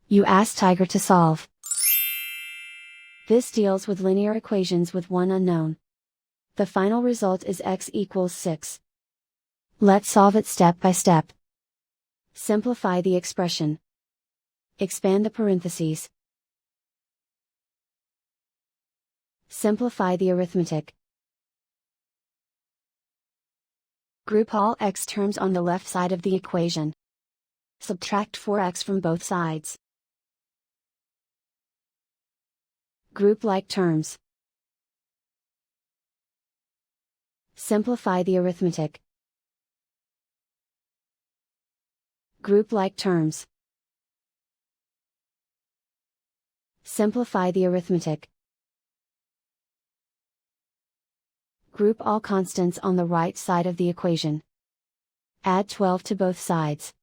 You ask Tiger to solve. This deals with linear equations with one unknown. The final result is x equals 6. Let's solve it step by step. Simplify the expression. Expand the parentheses. Simplify the arithmetic. Group all x terms on the left side of the equation. Subtract 4x from both sides. Group like terms. Simplify the arithmetic. Group like terms. Simplify the arithmetic. Group all constants on the right side of the equation. Add 12 to both sides.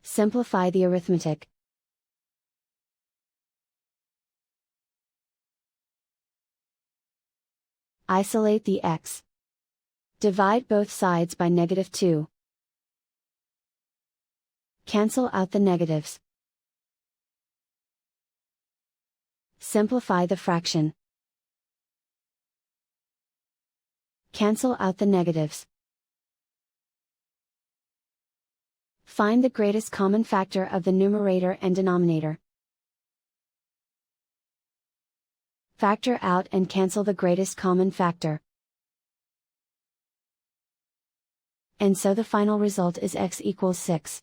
Simplify the arithmetic. Isolate the x. Divide both sides by -2. Cancel out the negatives. Simplify the fraction. Cancel out the negatives. Find the greatest common factor of the numerator and denominator. Factor out and cancel the greatest common factor. And so the final result is x equals 6.